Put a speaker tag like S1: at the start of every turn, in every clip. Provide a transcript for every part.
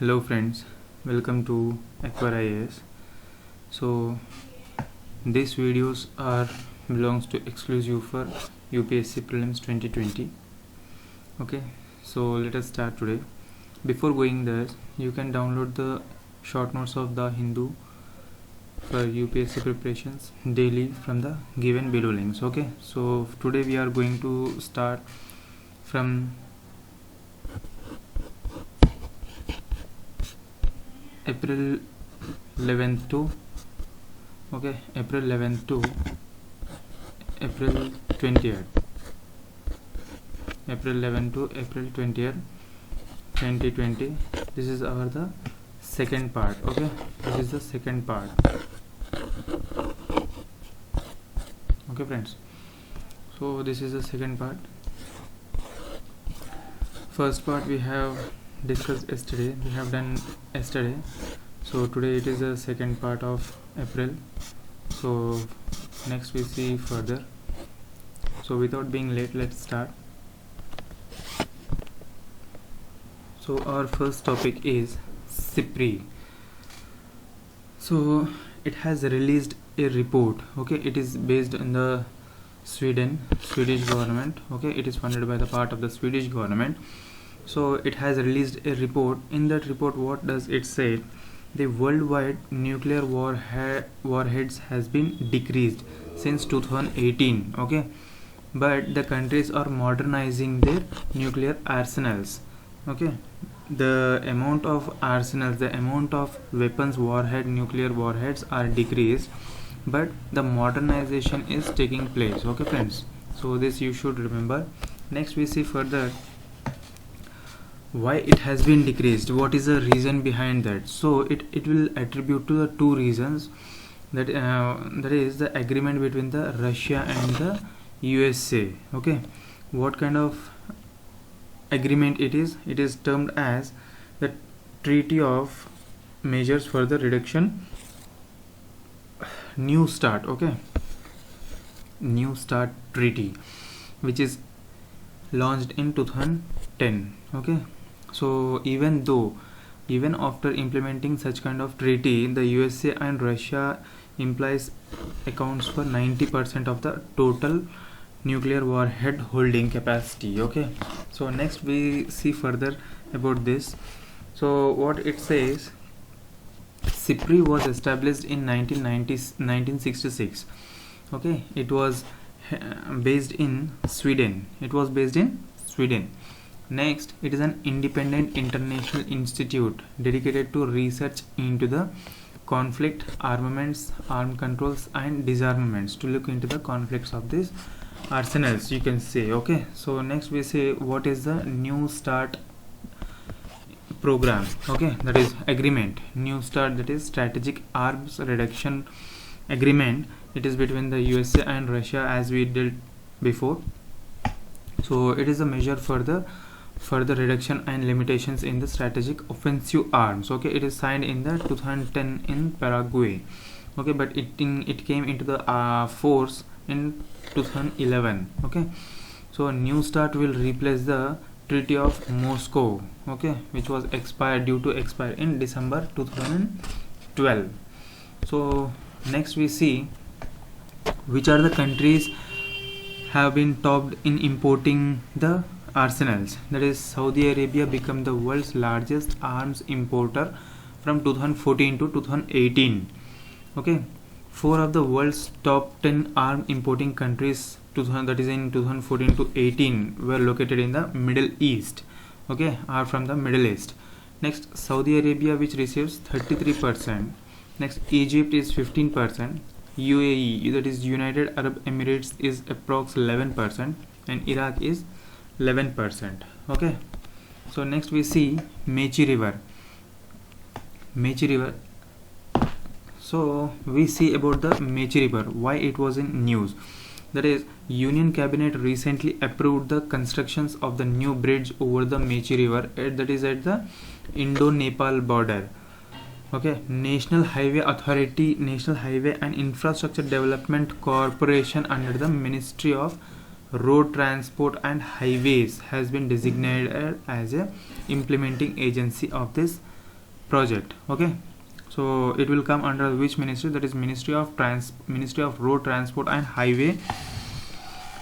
S1: Hello friends, welcome to Acquire IAS. So these videos are belongs to exclusive for UPSC Prelims 2020. Okay, so let us start today. Before going there, you can download the short notes of the Hindu for UPSC preparations daily from the given below links. Okay, so today we are going to start from April 11th to April 11th to April 20th. April 11th to April 20th 2020. This is our the second part. Okay, this is the second part. Okay friends, so this is the second part. First part we have discussed yesterday, we have done yesterday. So today it is the second part of April. So next we see further. So without being late, let's start. So our first topic is SIPRI. So it has released a report. Okay, it is based in the Swedish government. Okay, it is funded by the part of the Swedish government. So it has released a report. In that report, what does it say? The worldwide nuclear warheads has been decreased since 2018. Okay, but the countries are modernizing their nuclear arsenals. Okay, the amount of arsenals, the amount of weapons, nuclear warheads are decreased, but the modernization is taking place. Okay friends, so this you should remember. Next we see further why it has been decreased, what is the reason behind that. So it will attribute to the two reasons, that is the agreement between the Russia and the USA. Okay, what kind of agreement it is? It is termed as the Treaty of Measures for the Reduction New START. Okay, New START Treaty, which is launched in 2010. Okay, so even after implementing such kind of treaty, the USA and Russia accounts for 90% of the total nuclear warhead holding capacity. Okay, so next we see further about this. So what it says, SIPRI was established in 1966. Okay, it was based in Sweden. Next, it is an independent international institute dedicated to research into the conflict, armaments, armed controls and disarmaments, to look into the conflicts of these arsenals, you can say. Okay, so next we say what is the New START program. Okay, that is agreement. New START, that is Strategic Arms Reduction Agreement. It is between the USA and Russia, as we did before. So it is a measure for the further reduction and limitations in the strategic offensive arms. Okay, it is signed in the 2010 in Paraguay. Okay, but it came into the force in 2011. Okay, so New START will replace the Treaty of Moscow, okay, which was due to expire in December 2012. So next we see which are the countries have been topped in importing the arsenals. That is, Saudi Arabia became the world's largest arms importer from 2014 to 2018. Okay, 4 of the world's top 10 arm importing countries, that is in 2014 to 18, were located in the Middle East. Okay, are from the Middle East. Next, Saudi Arabia, which receives 33%. Next, Egypt is 15%. UAE, that is United Arab Emirates, is approx 11%, and Iraq is 11%. Okay, so next we see Mechi River. So we see about the Mechi River, why it was in news. That is, Union Cabinet recently approved the constructions of the new bridge over the Mechi River, that is at the Indo-Nepal border. Okay, National Highway Authority, National Highway and Infrastructure Development Corporation under the Ministry of Road Transport and Highways has been designated as a implementing agency of this project. Okay, so it will come under which ministry? That is Ministry of Road Transport and Highway.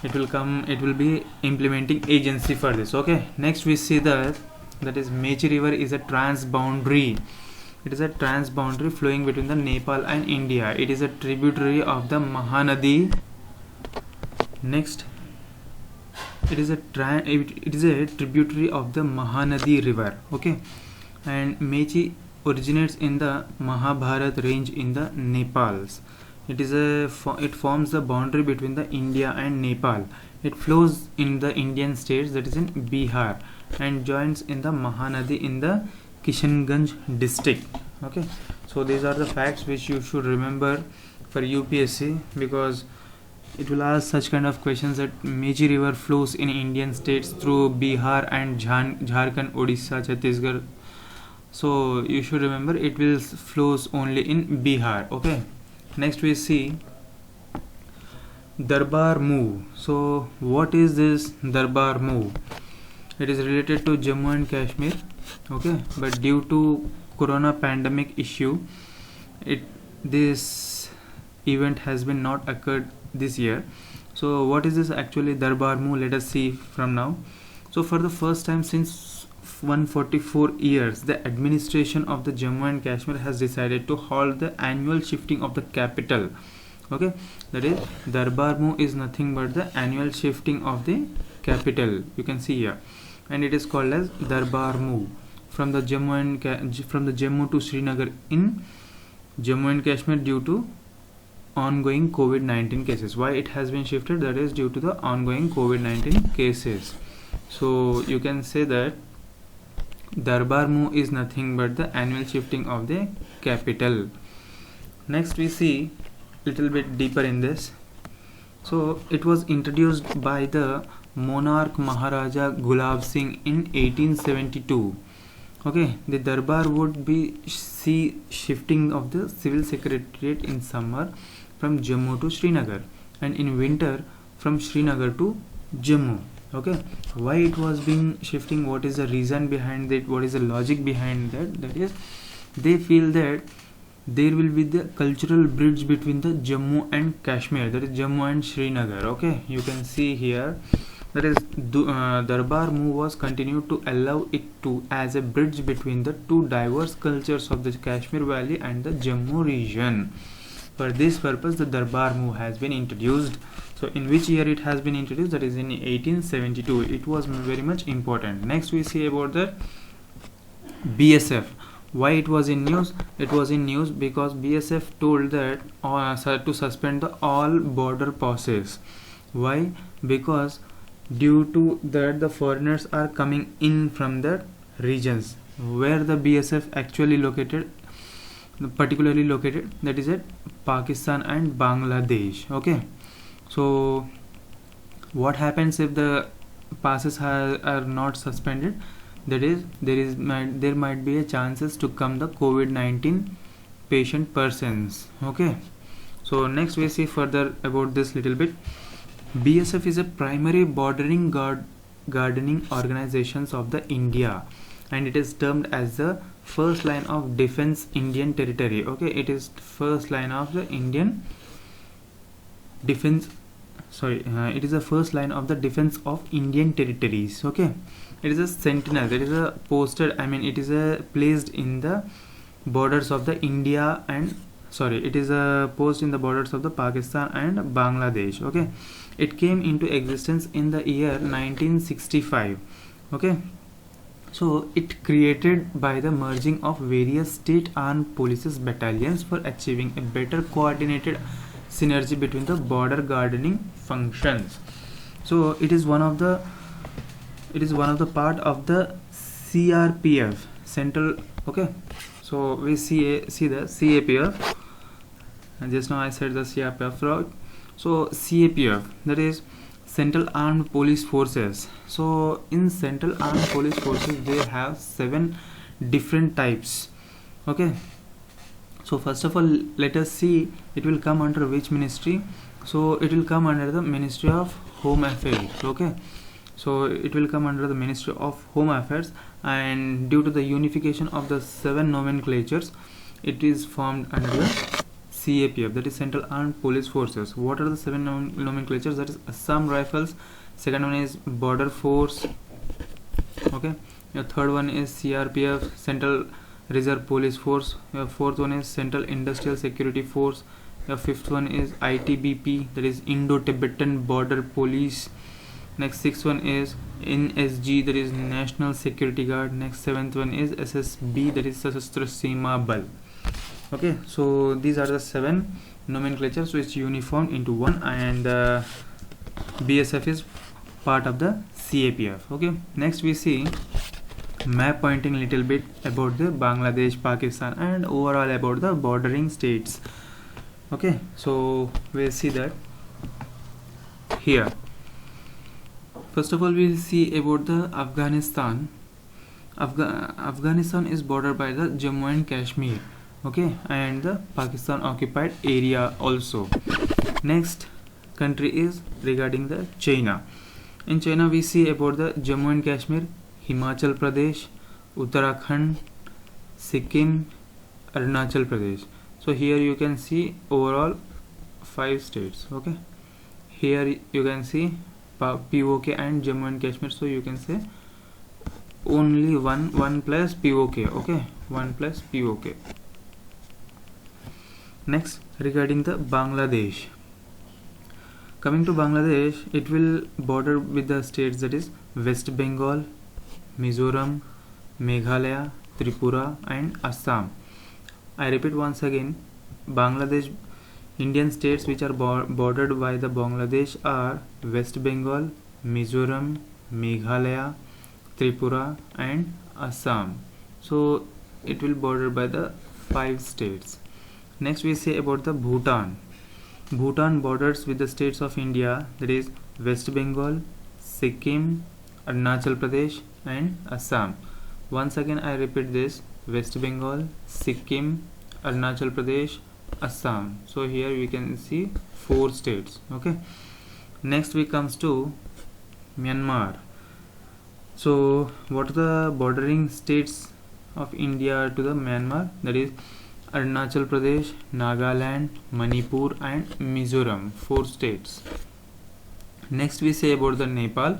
S1: It will be implementing agency for this. Okay, next we see that is Mechi River is a transboundary. It is a transboundary flowing between the Nepal and India. It is a tributary of the Mahanadi. Next, it is a tributary of the Mahanadi River. Okay, and Mechi originates in the Mahabharat range in the Nepals. It forms the boundary between the India and Nepal. It flows in the Indian states, that is in Bihar, and joins in the Mahanadi in the Kishanganj district. Okay, so these are the facts which you should remember for UPSC, because it will ask such kind of questions that Mechi River flows in Indian states through Bihar and Jharkhand, Odisha, Chhattisgarh. So you should remember it will flows only in Bihar. Okay, next we see Darbar Move. So what is this Darbar Move? It is related to Jammu and Kashmir. Okay, but due to corona pandemic issue, this event has been not occurred this year. So what is this actually Darbar Move? Let us see from now. So for the first time since 144 years, the administration of the Jammu and Kashmir has decided to halt the annual shifting of the capital. Okay, that is Darbar Move is nothing but the annual shifting of the capital. You can see here, and it is called as Darbar Move from the Jammu to Srinagar in Jammu and Kashmir due to ongoing COVID-19 cases. Why it has been shifted? That is due to the ongoing COVID-19 cases. So you can say that Darbar Move is nothing but the annual shifting of the capital. Next we see little bit deeper in this. So it was introduced by the monarch Maharaja Gulab Singh in 1872. Okay, the Darbar would be shifting of the civil secretariat in summer from Jammu to Srinagar, and in winter from Srinagar to Jammu. Okay, why it was being shifting? What is the reason behind that? What is the logic behind that? That is, they feel that there will be the cultural bridge between the Jammu and Kashmir, that is Jammu and Srinagar. Okay, you can see here, that is Darbar Move was continued to allow it to as a bridge between the two diverse cultures of the Kashmir Valley and the Jammu region. For this purpose, the Darbar Move has been introduced. So in which year it has been introduced? That is in 1872. It was very much important. Next we see about the BSF. Why it was in news? It was in news because BSF told that to suspend all border passes. Why? Because due to that the foreigners are coming in from the regions where the BSF actually particularly located, that is at Pakistan and Bangladesh. Okay, so what happens if the passes are not suspended? That is, there might be a chances to come the COVID-19 patient persons. Okay, so next we see further about this little bit. BSF is a primary bordering gardening organizations of the India, and it is termed as the first line of defense Indian territory. Okay, it is first line of the Indian defense. It is the first line of the defense of Indian territories. Okay, it is a sentinel. That is a posted. It is a placed in the borders of the India and it is a post in the borders of the Pakistan and Bangladesh. Okay, it came into existence in the year 1965. Okay, so it created by the merging of various state armed police battalions for achieving a better coordinated synergy between the border gardening functions. So it is one of the part of the CRPF central. Okay, so we see the CAPF, and just now I said the CRPF, right? So CAPF, that is Central Armed Police Forces. So in Central Armed Police Forces they have 7 different types. Okay, so first of all let us see it will come under which ministry. So it will come under the Ministry of Home Affairs. Okay, So it will come under the Ministry of Home Affairs, and due to the unification of the 7 nomenclatures, it is formed under the CAPF, that is Central Armed Police Forces. What are the 7 nomenclatures? That is Assam Rifles, second one is Border Force, okay, your third one is CRPF, Central Reserve Police Force, your fourth one is Central Industrial Security Force, your fifth one is ITBP, that is Indo-Tibetan Border Police. Next sixth one is NSG, that is National Security Guard. Next seventh one is SSB, that is Sashastra Seema Bal. Okay, so these are the 7 nomenclatures which uniform into one, and BSF is part of the CAPF. Okay, next we see map pointing little bit about the Bangladesh, Pakistan, and overall about the bordering states. Okay, so we'll see that here. First of all, we'll see about the Afghanistan. Afghanistan is bordered by the Jammu and Kashmir, okay, and the Pakistan occupied area also. Next country is regarding the China. In China, we see about the Jammu and Kashmir, Himachal Pradesh, Uttarakhand, Sikkim, Arunachal Pradesh. So here you can see overall 5 states. Okay, here you can see POK and Jammu and Kashmir. So you can say only one plus POK. Okay, 1 plus POK. Next, regarding the Bangladesh. Coming to Bangladesh, it will border with the states that is West Bengal, Mizoram, Meghalaya, Tripura, and Assam. I repeat once again, Bangladesh, Indian states which are bordered by the Bangladesh are West Bengal, Mizoram, Meghalaya, Tripura, and Assam. So it will border by the 5 states. Next we say about the Bhutan. Bhutan borders with the states of India, that is West Bengal, Sikkim, Arunachal Pradesh, and Assam. Once again I repeat this, West Bengal, Sikkim, Arunachal Pradesh, Assam. So here we can see 4 states. Okay, next we comes to Myanmar. So what are the bordering states of India to the Myanmar? That is Arunachal Pradesh, Nagaland, Manipur, and Mizoram, 4 states. Next we say about the Nepal.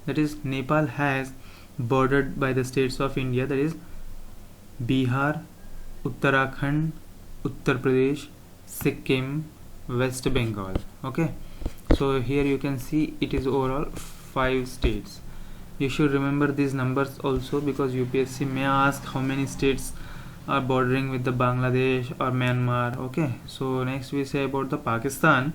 S1: That is Nepal has bordered by the states of India, that is Bihar, Uttarakhand, Uttar Pradesh, Sikkim, West Bengal. Okay, so here you can see it is overall 5 states. You should remember these numbers also, because UPSC may ask how many states are bordering with the Bangladesh or Myanmar. Okay, so next we say about the Pakistan.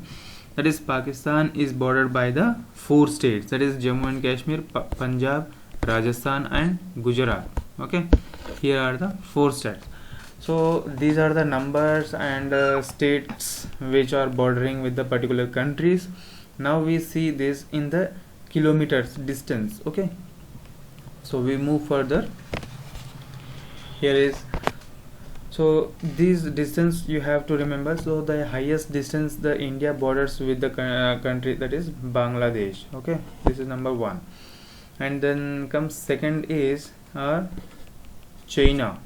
S1: That is Pakistan is bordered by the 4 states, that is Jammu and Kashmir, Punjab, Rajasthan, and Gujarat. Okay, here are the 4 states. So these are the numbers and states which are bordering with the particular countries. Now we see this in the kilometers distance. Okay, so we move further. Here is, so this distance you have to remember. So the highest distance the India borders with the country, that is Bangladesh. Okay, this is number 1, and then comes second is China.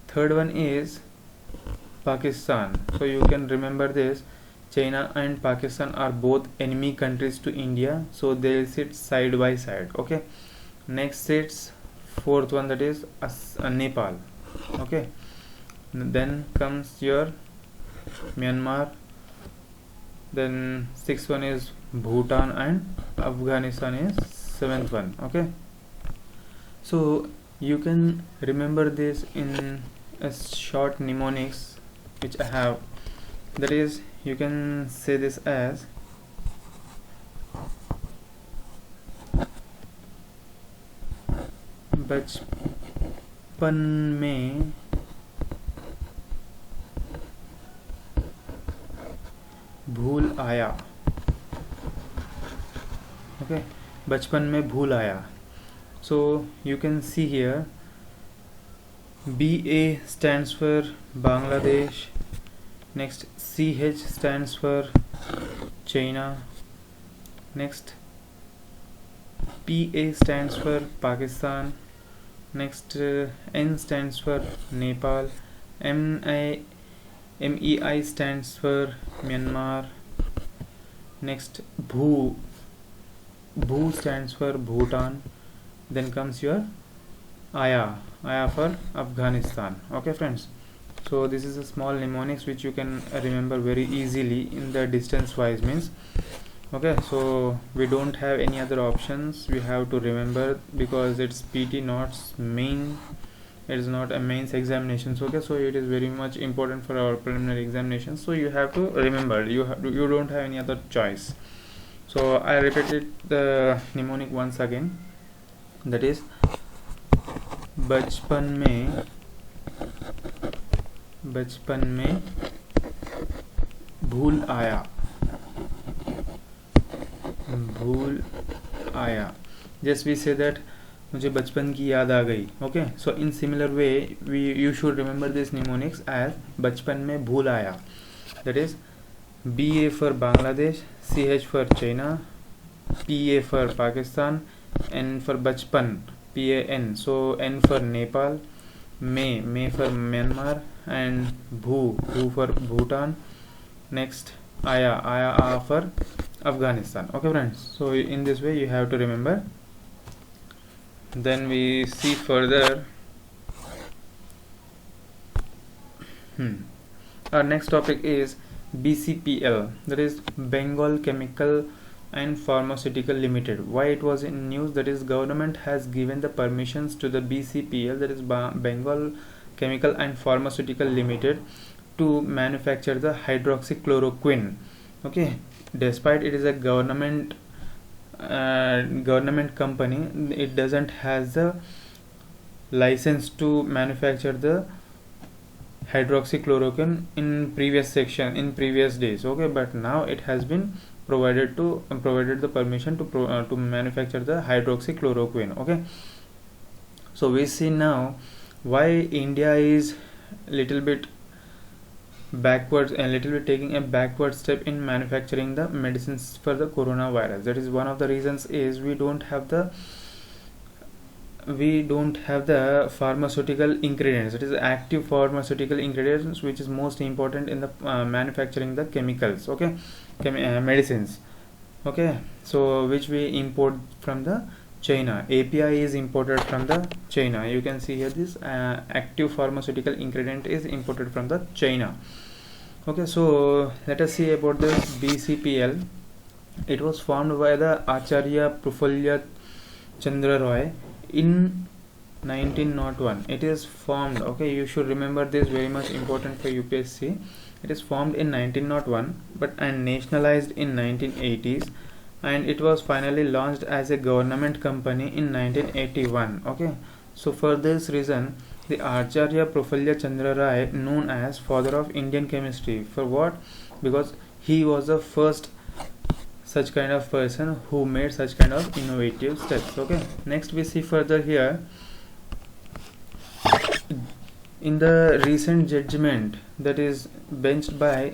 S1: Third one is Pakistan. So you can remember this, China and Pakistan are both enemy countries to India, so they will sit side by side. Okay, next sits fourth one, that is Nepal. Okay, then comes your Myanmar, then sixth one is Bhutan, and Afghanistan is 7th one. Okay, so you can remember this in a short mnemonics which I have, that is you can say this as बचपन में भूल आया. Okay, बचपन में भूल आया. So you can see here BA stands for Bangladesh, next CH stands for China, Next, PA stands for Pakistan. Next, N stands for Nepal. MEI stands for Myanmar. Next, Bhu stands for Bhutan. Then comes your Aya for Afghanistan. Okay friends, so this is a small mnemonics which you can remember very easily in the distance wise means. Okay, so we don't have any other options, we have to remember, because it's PT, not main, it is not a mains examinations. Okay, so it is very much important for our preliminary examinations, so you have to remember, you don't have any other choice. So I repeated the mnemonic once again, that is बचपन में भूल आया. Just we say that मुझे बचपन की याद आ गई. Okay, so in similar way you should remember this mnemonics as बचपन में भूल आया. That is BA for Bangladesh, CH for China, PA for Pakistan, N for बचपन, PAN, so N for Nepal, May for Myanmar, and Bhu for Bhutan. Next, Aya for Afghanistan. Okay friends, so in this way you have to remember. Then we see further. Our next topic is BCPL, that is Bengal Chemical and Pharmaceutical Limited. Why it was in news? That is government has given the permissions to the BCPL, that is Bengal Chemical and Pharmaceutical Limited, to manufacture the hydroxychloroquine. Okay, despite it is a government company, it doesn't has the license to manufacture the hydroxychloroquine in previous days. Okay, but now it has been provided the permission to manufacture the hydroxychloroquine. Okay, so we see now why India is little bit backwards and little bit taking a backward step in manufacturing the medicines for the coronavirus. That is one of the reasons is we don't have the pharmaceutical ingredients, that is active pharmaceutical ingredients, which is most important in the manufacturing the chemicals. Okay, medicines. Okay, so which we import from the China. API is imported from the China. You can see here this active pharmaceutical ingredient is imported from the China. Okay, so let us see about this BCPL. It was formed by the Acharya Prafulya Chandra Roy in 1901. It is formed, okay, you should remember this, very much important for UPSC. It is formed in 1901 and nationalized in 1980s, and it was finally launched as a government company in 1981. Okay, so for this reason the Acharya Prafulya Chandra Ray known as father of Indian chemistry. For what? Because he was the first such kind of person who made such kind of innovative steps. Okay, next we see further here. In the recent judgment that is benched by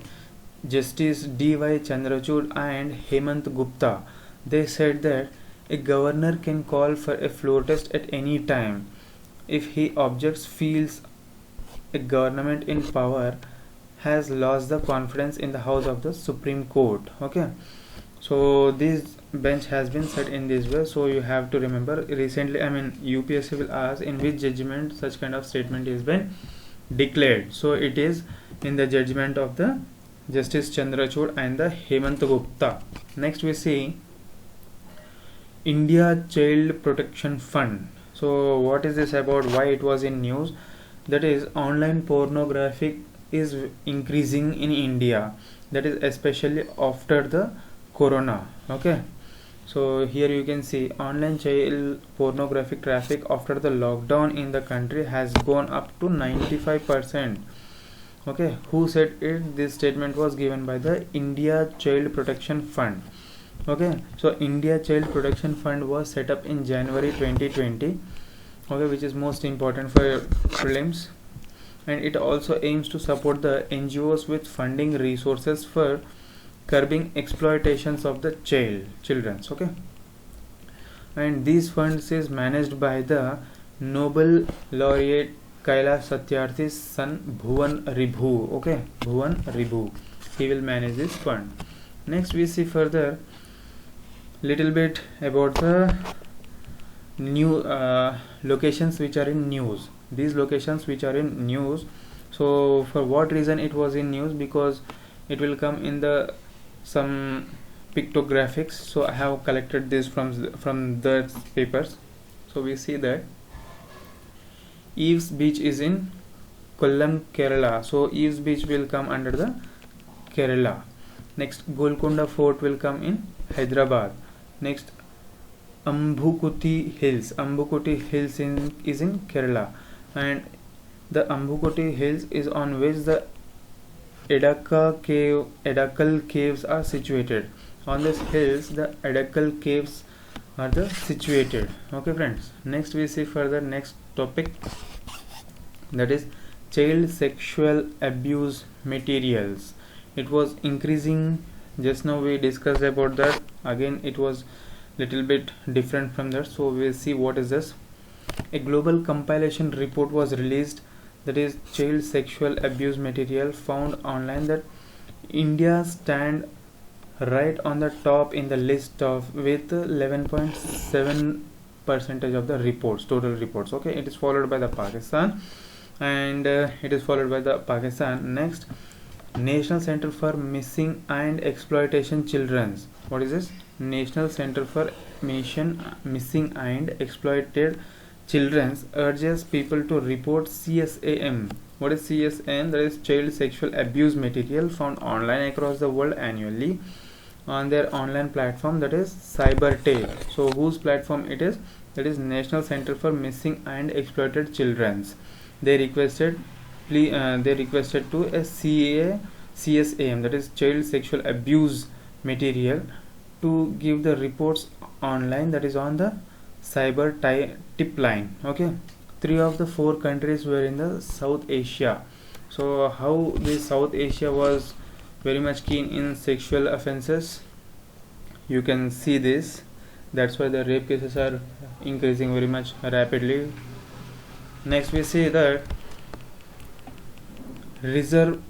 S1: Justice D.Y. Chandrachud and Hemant Gupta, they said that a governor can call for a floor test at any time if he objects, feels a government in power has lost the confidence in the house of the Supreme Court. Okay, so this bench has been set in this way, so you have to remember. Recently, UPSC will ask in which judgment such kind of statement is been declared. So it is in the judgment of the Justice Chandrachud and the Hemant Gupta. Next we see India Child Protection Fund. So what is this about? Why it was in news? That is online pornography is increasing in India. That is especially after the corona. Okay, so here you can see online child pornographic traffic after the lockdown in the country has gone up to 95%. Okay, who said it? This statement was given by the India Child Protection Fund. Okay, so India Child Protection Fund was set up in January 2020. Okay, which is most important for prelims, and it also aims to support the NGOs with funding resources for curbing exploitations of the children's. Okay, and these funds is managed by the Nobel laureate Kailash Satyarthi's son Bhuvan Ribhu. Okay, Bhuvan Ribhu, he will manage this fund. Next we see further little bit about the new locations which are in news. These locations which are in news, so for what reason it was in news? Because it will come in the some pictographics, so I have collected this from the papers. So we see that Eve's Beach is in Kollam, Kerala, so Eve's Beach will come under the Kerala. Next, Golconda Fort will come in Hyderabad. Next, Ambukuti Hills is in Kerala, and the Ambukuti Hills is on which the Edakal caves are situated. On these hills the Edakal caves are situated. Okay friends, next we see further next topic, that is child sexual abuse materials. It was increasing, just now we discussed about that, again it was little bit different from that, so we'll see what is this. A global compilation report was released, that is child sexual abuse material found online, that India stand right on the top in the list of with 11.7% of the reports, total reports. Okay, it is followed by the Pakistan, and it is followed by the Pakistan. Next, National Center for Missing and Exploitation Children's. What is this? National Center for Missing and Exploited Children's urges people to report CSAM. What is CSAM? That is child sexual abuse material found online across the world annually on their online platform, that is Cybertail. So whose platform it is? That is National Center for Missing and Exploited Children's. They requested to a CSAM, that is child sexual abuse material, to give the reports online, that is on the cyber tip line. Okay, 3 of the 4 countries were in the South Asia. So how this South Asia was very much keen in sexual offenses, you can see this. That's why the rape cases are increasing very much rapidly. Next we see that reserve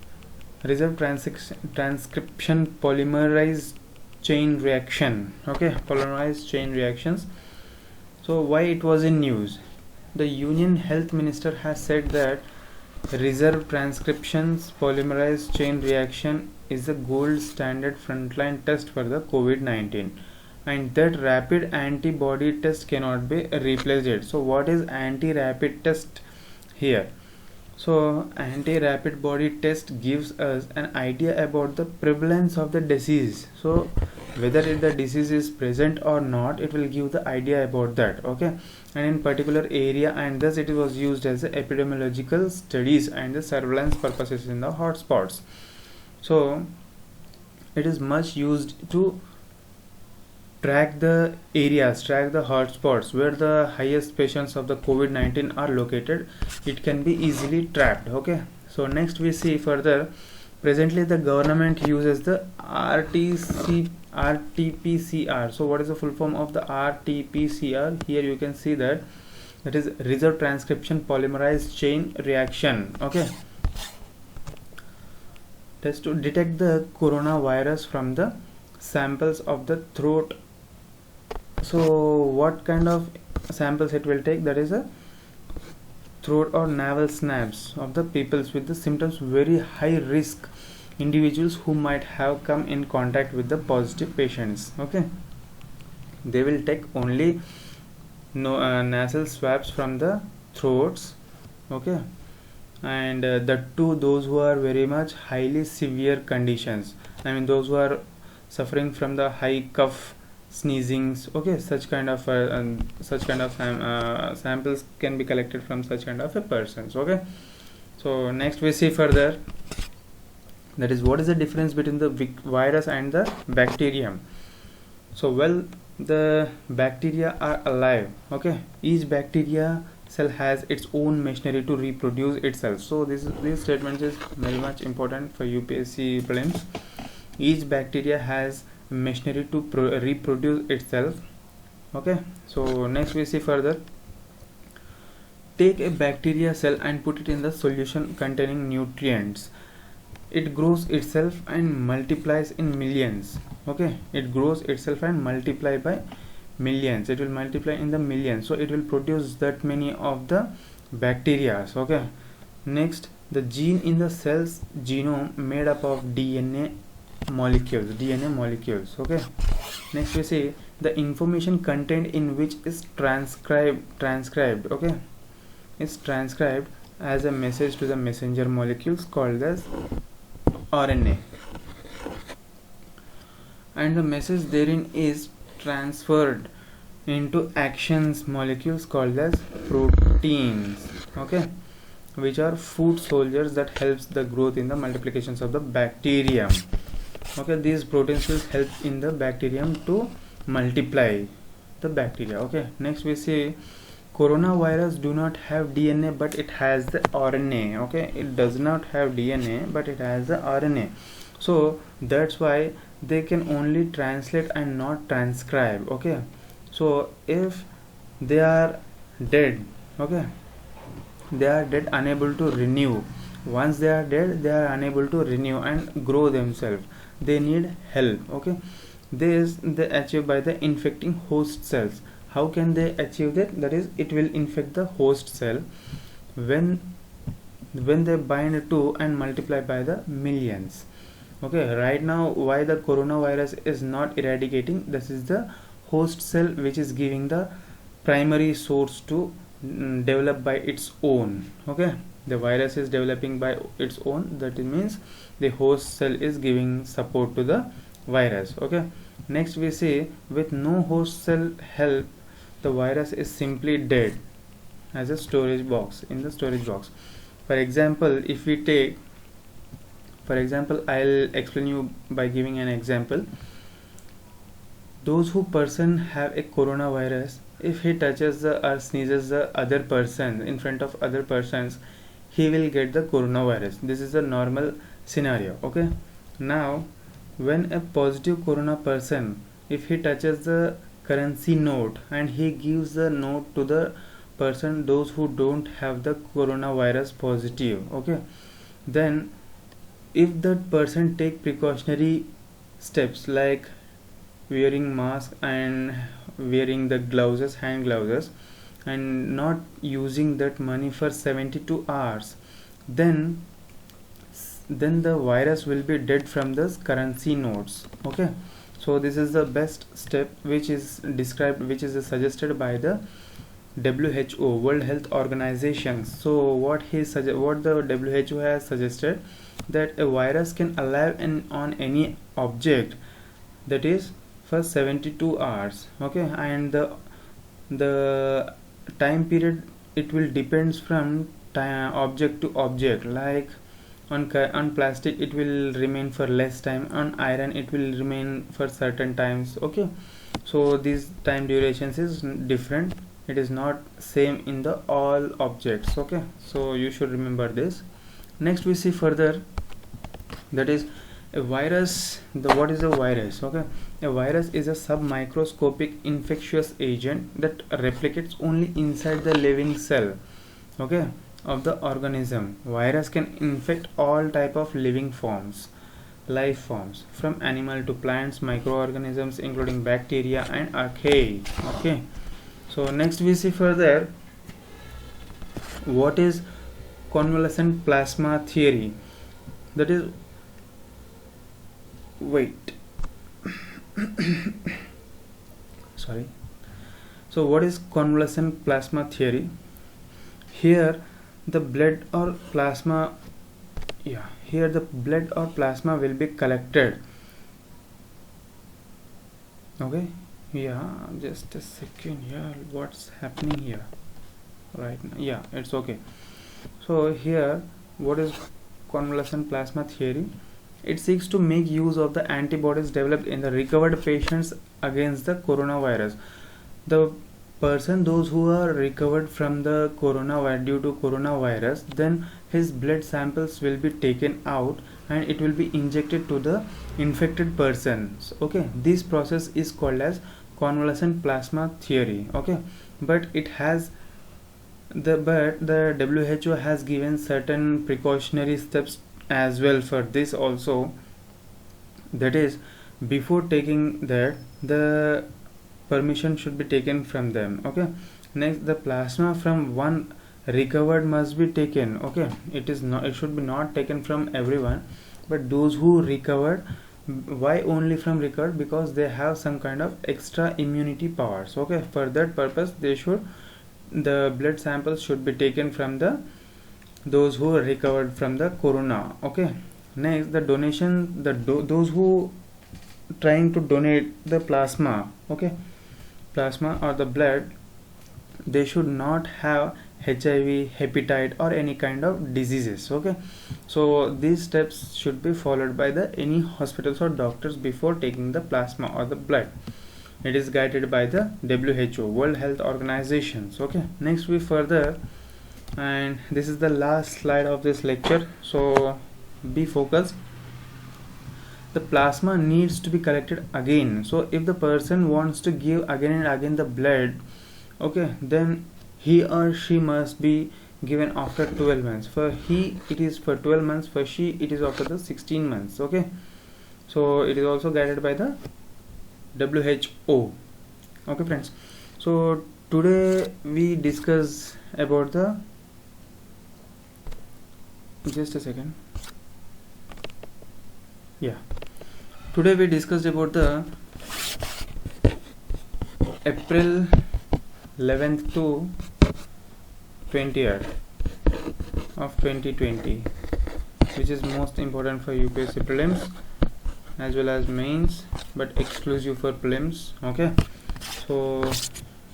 S1: transcription polymerase chain reaction. Okay, polymerase chain reactions. So why it was in news? The Union Health Minister has said that reserve transcriptions polymerase chain reaction is the gold standard frontline test for the COVID-19, and that rapid antibody test cannot be replaced. So what is anti-rapid test here? So anti-rapid body test gives us an idea about the prevalence of the disease. So whether the disease is present or not, it will give the idea about that. Okay, and in particular area, and thus it was used as a epidemiological studies and the surveillance purposes in the hotspots. So it is much used to track the areas, track the hotspots where the highest patients of the COVID-19 are located. It can be easily tracked. Okay, so next we see further, presently the government uses the RT-PCR. So what is the full form of the RT-PCR? Here you can see that is reserve transcription polymerase chain reaction. Okay, test to detect the coronavirus from the samples of the throat. So what kind of samples it will take? That is a throat or navel snaps of the peoples with the symptoms, very high risk individuals who might have come in contact with the positive patients. Okay, they will take only nasal swabs from the throats. Okay, and that too those who are very much highly severe conditions, I mean those who are suffering from the high cough, sneezings. Okay, such kind of samples can be collected from such kind of a persons. Okay, so next we see further, that is what is the difference between the virus and the bacterium. So well, the bacteria are alive. Okay, each bacteria cell has its own machinery to reproduce itself. So this statement is very much important for UPSC prelims. Each bacteria has machinery to reproduce itself. Okay, so next we see further. Take a bacteria cell and put it in the solution containing nutrients. It grows itself and multiplies in millions. Okay, it grows itself and multiply by millions. It will multiply in the millions, so it will produce that many of the bacteria. Okay, next, the gene in the cell's genome made up of DNA molecules. Okay, next we see the information contained in which is transcribed. Okay, is transcribed as a message to the messenger molecules called as RNA, and the message therein is transferred into actions molecules called as proteins. Okay, which are food soldiers that helps the growth in the multiplications of the bacterium. Okay, these proteins will help in the bacterium to multiply the bacteria. Okay, next we see coronavirus do not have DNA but it has the RNA. Okay, it does not have DNA but it has the RNA, so that's why they can only translate and not transcribe. Okay, so if they are dead, okay, they are dead, unable to renew. Once they are dead, they are unable to renew and grow themselves. They need help. Okay, this they achieve by the infecting host cells. How can they achieve that? That is, it will infect the host cell when they bind to and multiply by the millions. Okay, right now why the coronavirus is not eradicating? This is the host cell which is giving the primary source to develop by its own. Okay, the virus is developing by its own, that means the host cell is giving support to the virus. Okay, next we see with no host cell help, the virus is simply dead as a storage box, in the storage box. For example, if we take, for example, I'll explain you by giving an example. Those who person have a coronavirus, if he touches the or sneezes the other person in front of other persons, he will get the coronavirus. This is a normal scenario. Okay, now when a positive corona person, if he touches the currency note and he gives the note to the person those who don't have the coronavirus positive, okay, then if that person take precautionary steps like wearing mask and wearing the gloves, hand gloves, and not using that money for 72 hours, then the virus will be dead from the currency notes. Okay, so this is the best step which is described, which is suggested by the WHO, World Health Organization. So what the WHO has suggested, that a virus can alive on any object, that is for 72 hours. Okay, and the time period, it will depends from object to object. Like on plastic it will remain for less time, on iron it will remain for certain times. Okay, so these time durations is different, it is not same in the all objects. Okay, so you should remember this. Next we see further, that is a virus. What is a virus? Okay, a virus is a submicroscopic infectious agent that replicates only inside the living cell, okay, of the organism. Virus can infect all type of living forms, life forms, from animal to plants, microorganisms including bacteria and archaea. Okay, so next we see further, what is convalescent plasma theory? That is, wait sorry. So what is convalescent plasma theory? Here the blood or plasma, here the blood or plasma will be collected. Okay, just a second here, what's happening here right now? It's okay. So here, what is convalescent plasma theory? It seeks to make use of the antibodies developed in the recovered patients against the coronavirus. The person, those who are recovered from the coronavirus, due to coronavirus, then his blood samples will be taken out and it will be injected to the infected persons. Okay, this process is called as convalescent plasma theory. Okay, but the WHO has given certain precautionary steps as well for this also. That is, before taking that, the permission should be taken from them. Okay, next, the plasma from one recovered must be taken. Okay, it should be not taken from everyone, but those who recovered. Why only from recovered? Because they have some kind of extra immunity powers. Okay, for that purpose the blood samples should be taken from those who recovered from the corona. Okay, next, the donation, those who trying to donate the plasma, okay, plasma or the blood, they should not have HIV, hepatitis or any kind of diseases. Okay, so these steps should be followed by any hospitals or doctors before taking the plasma or the blood. It is guided by the WHO, World Health Organizations. Okay, next we further, and this is the last slide of this lecture, so be focused. The plasma needs to be collected again. So if the person wants to give again and again the blood, okay, then he or she must be given after 12 months. For he, it is for 12 months. For she, it is after the 16 months. Okay, so it is also guided by the WHO. Okay, friends, so today we discuss about the, just a second, yeah, today we discussed about the April 11th to 20th of 2020, which is most important for UPSC prelims as well as mains, but exclusive for prelims. Okay, so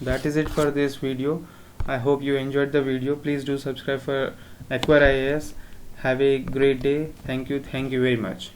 S1: that is it for this video. I hope you enjoyed the video. Please do subscribe for Acquire IAS. Have a great day. Thank you very much.